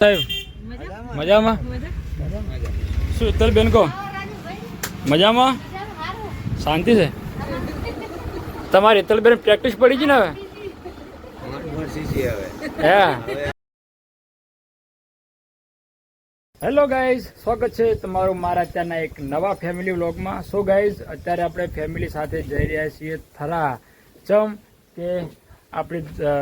સાહેબ મજામાં શું હેતલબેન કહો મજામાં શાંતિ છે તમારી હેતલબેન પ્રેક્ટિસ પડી ગઈ ને હવે હા હેલો ગાઈઝ સ્વાગત છે તમારું મારા અત્યારના એક નવા ફેમિલી વ્લોગમાં. સો ગાઈઝ અત્યારે આપણે ફેમિલી સાથે જઈ રહ્યા છીએ થરા ચમ કે આપણી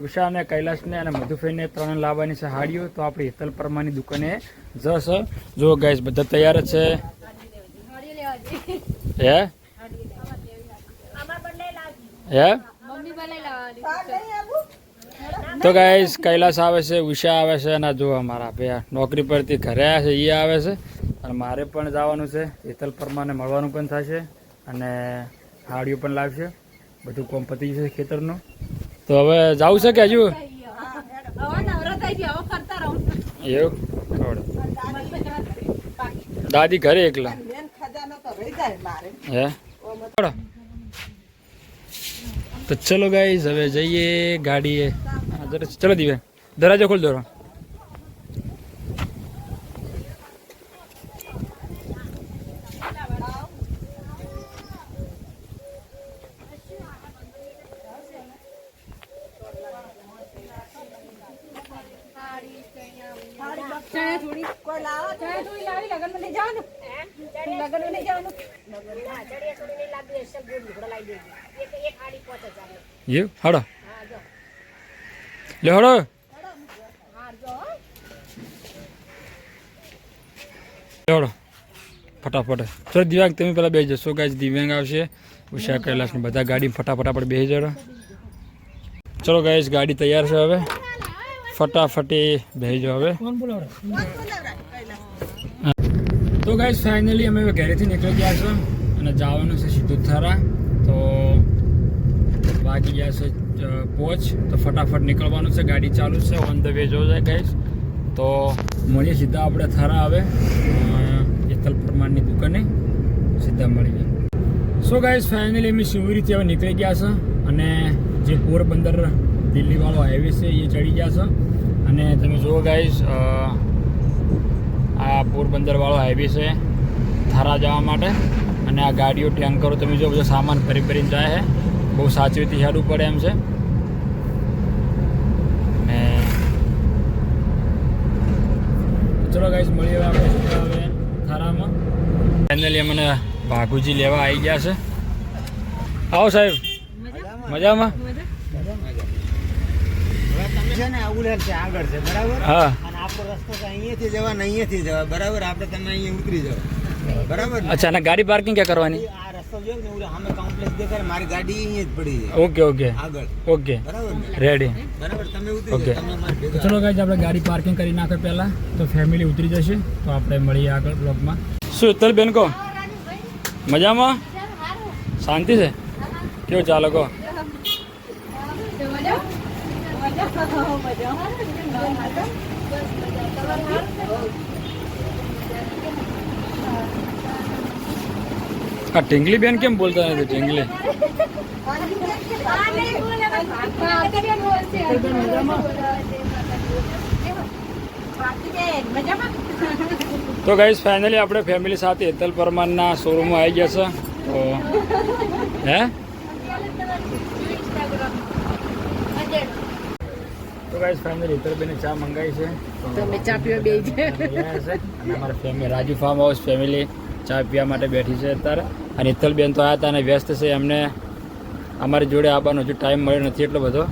ઉષા અને કૈલાશને અને મધુફેને ત્રણ લાવવાની છે હાડીઓ. તો આપણી હેતલ પરમાની દુકાને જશે. જો ગાઈઝ બધા તૈયાર જ છે. હે તો ગાઈઝ કૈલાશ આવે છે, ઉષા આવે છે અને જો અમારા ભાઈ નોકરી પરથી ઘરે આવ્યા છે એ આવે છે અને મારે પણ જવાનું છે. હેતલ પરમાને મળવાનું પણ થશે અને હાડીઓ પણ લાવશે. બધું કોમ પતી જશે ખેતરનું. તો હવે જવું છે કે હજુ એવું દાદી ઘરે એકલા હે તો ચલો ગાઈઝ હવે જઈએ ગાડીએ. ચલો દીવે દરવાજો ખોલ દો. હડો લે હડો હડો ફટાફટ. ચલો દિવ્યાંગ તમે પેલા બેસી જશો. ગાઈઝ દિવ્યાંગ આવશે, ઉષા કૈલાશ ને બધા ગાડી ફટાફટ આપણે બેસી જડો. ચલો ગાઈઝ ગાડી તૈયાર છે, હવે ફટાફટી બેસી જાઓ હવે. તો ગાઈઝ ફાઇનલી અમે ઘરેથી નીકળી ગયા છો અને જવાનું છે સીધું થરા. તો વાગી ગયા છે પહોંચ. તો ફટાફટ નીકળવાનું છે, ગાડી ચાલુ છે, ઓન ધ વે જો જાય ગાઈઝ. તો મળીએ સીધા આપણે થરા આવે હેતલ પરમારની દુકાને સીધા મળી જાય. સો ગાઈઝ ફાઇનલી અમે શિવરીથી હવે નીકળી ગયા છે અને જે પોરબંદર દિલ્હીવાળો હાઈવે છે એ ચડી ગયા છે. અને તમે જુઓ ગાઈઝ આ પોરબંદરવાળો હાઈવે છે થરા જવા માટે. અને આ ગાડીઓ ટેન્કરો તમે જો બધો સામાન ભરી ભરીને જાય છે. બહુ સાચવીથી હેડવું પડે એમ છે. ને ચલો ગાઈઝ મળીએ આપણે હવે થરામાં. ફાઇનલી મને ભાગુજી લેવા આવી ગયા છે. આવો સાહેબ મજામાં આગળ છે બરાબર. હા અને આપણો રસ્તો અહીંયાથી જવા અહીંયાથી જવા બરાબર. આપણે તમે અહીંયા ઉતરી જાવ બરાબર. અચ્છા અને ગાડી પાર્કિંગ ક્યાં કરવાની? આ રસ્તો જો ને સામે કોમ્પ્લેક્સ દેખાય, મારી ગાડી અહીંયા જ પડી છે. ઓકે ઓકે આગળ ઓકે બરાબર રેડી બરાબર. તમે ઉતરી ઓકે. ચલો ગાઈઝ આપણે ગાડી પાર્કિંગ કરી નાખે પહેલા તો ફેમિલી ઉતરી જશે. તો આપણે મળીએ આગળ બ્લોગમાં. શું હેતલબેન કહો મજામાં શાંતિ છે? કેવું ચાલો કહો? આ ટીંગલી બેન કેમ બોલતા નથી? ટીંગલી તો ગાઈઝ ફાઇનલી આપણે ફેમિલી સાથે હેતલ પરમારના શોરૂમમાં આવી ગયા છે. તો હે તો ગાઈઝ ફાઇનલી હેતલબેને ચા મંગાવી છે. તો અમે ચા પીવા બેસી ગયા છે અને અમારા family Raju farm house family ચા પીવા માટે બેઠી છે અત્યારે. અને હેતલબેન તો આવ્યા હતા અને વ્યસ્ત છે. એમને અમારી જોડે આવવાનો હજુ ટાઈમ મળ્યો નથી એટલો બધો.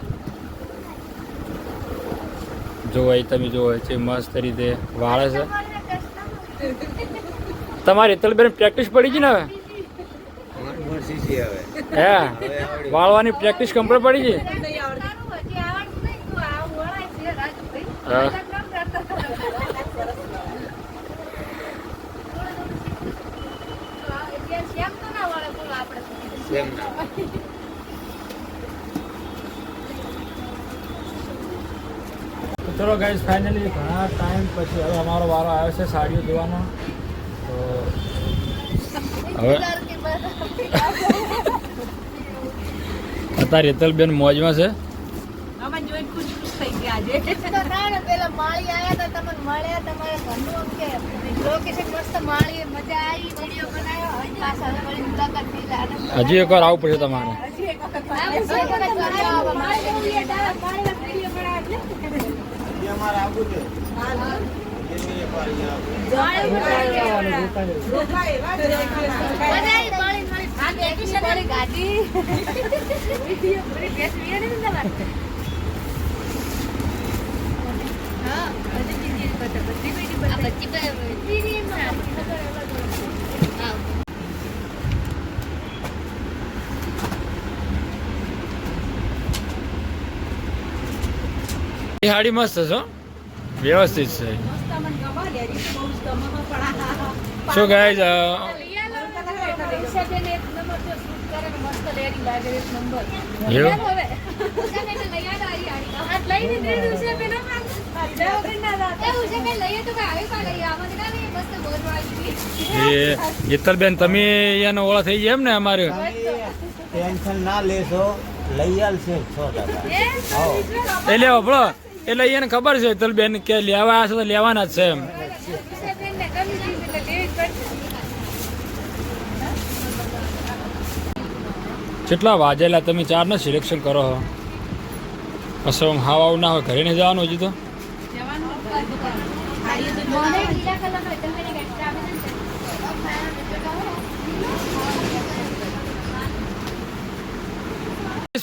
જોવો તમે જોવો છે મસ્ત રીતે વાળે છે. તમારી હેતલબેન પ્રેક્ટિસ પડી ગઈ ને હવે? હે વાળવાની પ્રેક્ટિસ કમ્પ્લીટ પડી ગઈ? હા ચલો ગાઈઝ ફાઇનલી ઘણા ટાઈમ પછી હવે અમારો વારો આવ્યો છે સાડીઓ ધોવાનો. તો હવે અત્યારે હેતલબેન મોજમાં છે. જોઈને ખુશ થઈ ગયા આજે. પેલા માળી આયા હતા, તમને મળ્યા, તમારા ઘરનું આમ કે લોકેશન મસ્ત માળી, મજા આવી, વિડીયો બનાવ્યો. હજી પાછા વળી મુલાકાત થઈ લે. હજી એકવાર આવવું પડશે તમારે. હજી એક વખત વિડીયો એ હાડી મસ્ત છે હો. વ્યવસ્થિત છે. શું ગાઈઝ ઈતલબેન તમે એનો ઓળખ થઈ જાય એમ ને અમારે. ટેન્શન ના લેશો, લઈ આવશે 6 એટલે આપણો એટલે એને ખબર છે ઈતલબેન કે લેવા હશે તો લેવાના જ છે એમ. કેટલા વાજેલા તમે 4 નો સિલેક્શન કરો હો. પછી આમ હાવ આવું ના હોય, ઘરે નહીં જવાનું હજી તો.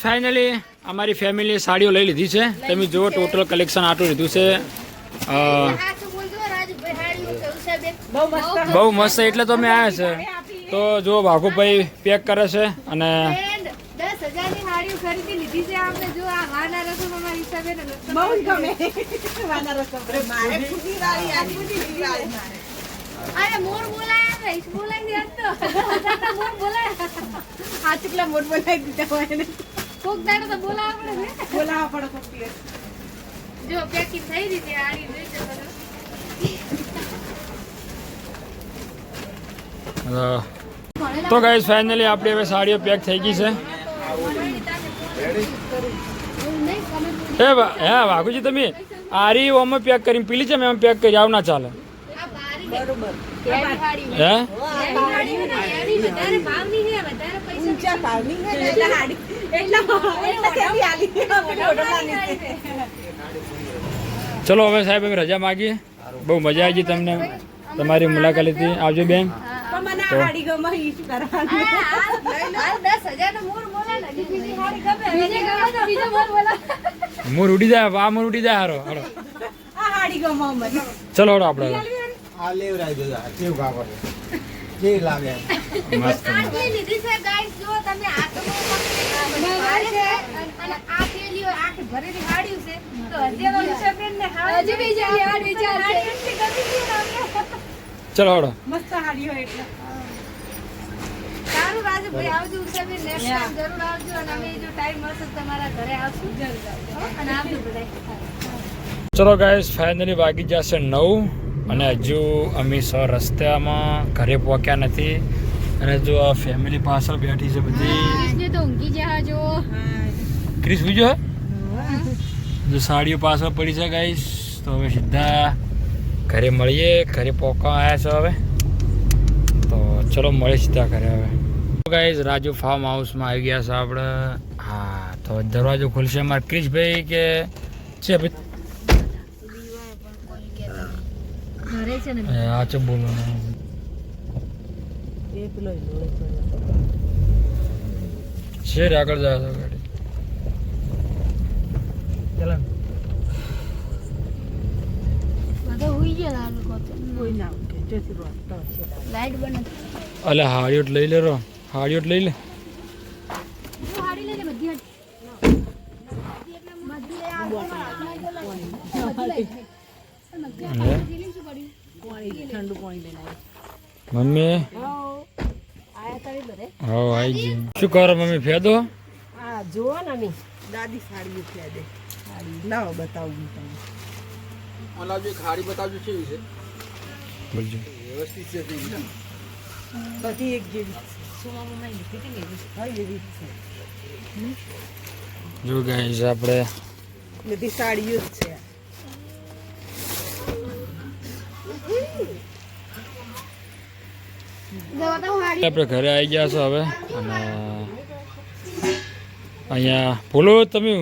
ફાઇનલી અમારી ફેમિલી સાડીઓ લઈ લીધી છે. તમે જુઓ ટોટલ કલેક્શન આટલું લીધું છે. બહુ મસ્ત એટલે તો અમે આવ્યા છે. તો જો ભાગુભાઈ પેક કરે છે અને 10,000 ની સાડીઓ ખરીદી લીધી છે આપણે. જો આ વાના રસમ અમારી હિસાબે બહુ ગમે. વાના રસમ મારે ખુશી વાળી આ ખુશી વાળી. અરે મોર બોલાયા રહીશ બોલાઈ દે તો મોર બોલાયા. આ ચકલા મોર બોલાઈ દીધા હોય ને. કોક દાડો તો બોલાવવા પડે ને. બોલાવવા પડે કોક દિવસ. જો પેકિંગ થઈ રહી છે આડી જોઈ છે બધું. તો ગાઈસ ફાઇનલી આપણી હવે સાડીઓ પેક થઈ ગઈ છે. હે વાઘુજી તમે આરી ઓમાં પેક કરીને પીલી છે, એમ પેક કરી આવ ના ચાલે. હે ચલો હવે સાહેબ અમે રજા માગીએ. બહુ મજા આવી ગઈ તમને, તમારી મુલાકાત લીધી. આવજો બેન. મોર ઉડી જાય, આ મોર ઉડી જાય. હારો હાલો ચલો હાલો આપણે આ લેવરાઈ દો યાર, કેવું કાપડ છે જે લાગે મસ્ત. આટલી લીધી છે ગાઈસ. જો તમે આ તો મારે છે અને આ પેલી આખી ભરેલી હાડીઓ છે. તો હજી ઓલું છે બેન ને હજી બીજી હાડી ચાલશે. એટલી ગમી છે ને અમને. ચલો હાલો. મસ્ત હાડી હોય એટલે સારું. રાજુભાઈ આવજો ઉષાબેન, નેક્સ્ટ ટાઈમ જરૂર આવજો. અને અમે જો ટાઈમ મળશે તો તમારા ઘરે આવશું અને આવજો બધા. ચલો ગાઈસ ફાઇનલી વાગી જશે 9 અને હજુ અમે રસ્તામાં ઘરે પહોંચ્યા નથી. અને જો આ ફેમિલી પાછળ બેઠી છે બધી. ક્રિશને તો ઊંઘી જા જો. ક્રિશ બીજો હે જો સાડીઓ પાછળ પડી છે ગાઈસ. તો હવે સીધા ઘરે મળીએ. ઘરે પહોંચવા આવ્યા છે હવે. તો ચલો મળીએ સીધા ઘરે હવે. ગાઈસ રાજુ ફાર્મ હાઉસમાં આવી ગયા છે આપણે. હા તો દરવાજો ખુલશે અમારે ક્રિશભાઈ કે છે ભાઈ. ઘરે છે ને આ છે બોલો શેર આગળ જાય છે ગાડી. ચાલો બધા હોઈ ગયા આ લોકો તો કોઈ ના ઉઠે. જોથી રોતો છે લાઈટ બંધ. અલે હાડીઓ લઈ લે રો. હાડીઓ લઈ લે. જો હાડી લઈ લે બધી. મમ્મી હા આવી ગઈ. શું કરો મમ્મી ફેદો? હા જુઓ ને અમે દાદી સાડીઓ ફેદે. લાવો બતાવું તમને. ઓલાજો ખાડી બતાવજો છે વિશે બોલજો. વ્યવસ્થિત છે તે બધી એક જેવી હા એવી જ છે. જો ગાઈસ આપણે બધી સાડીઓ જ છે. તો હાડી આપણે ઘરે આવી ગયા છો હવે અને અહીંયા ભૂલો તમે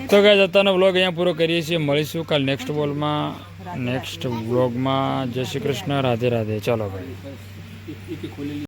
તો ગાઈસ અત્યારનો વ્લોગ અહીંયા પૂરો કરીએ છીએ મળીશું કાલ નેક્સ્ટ વ્લોગમાં જય શ્રી કૃષ્ણ રાધે રાધે ચાલો ભાઈ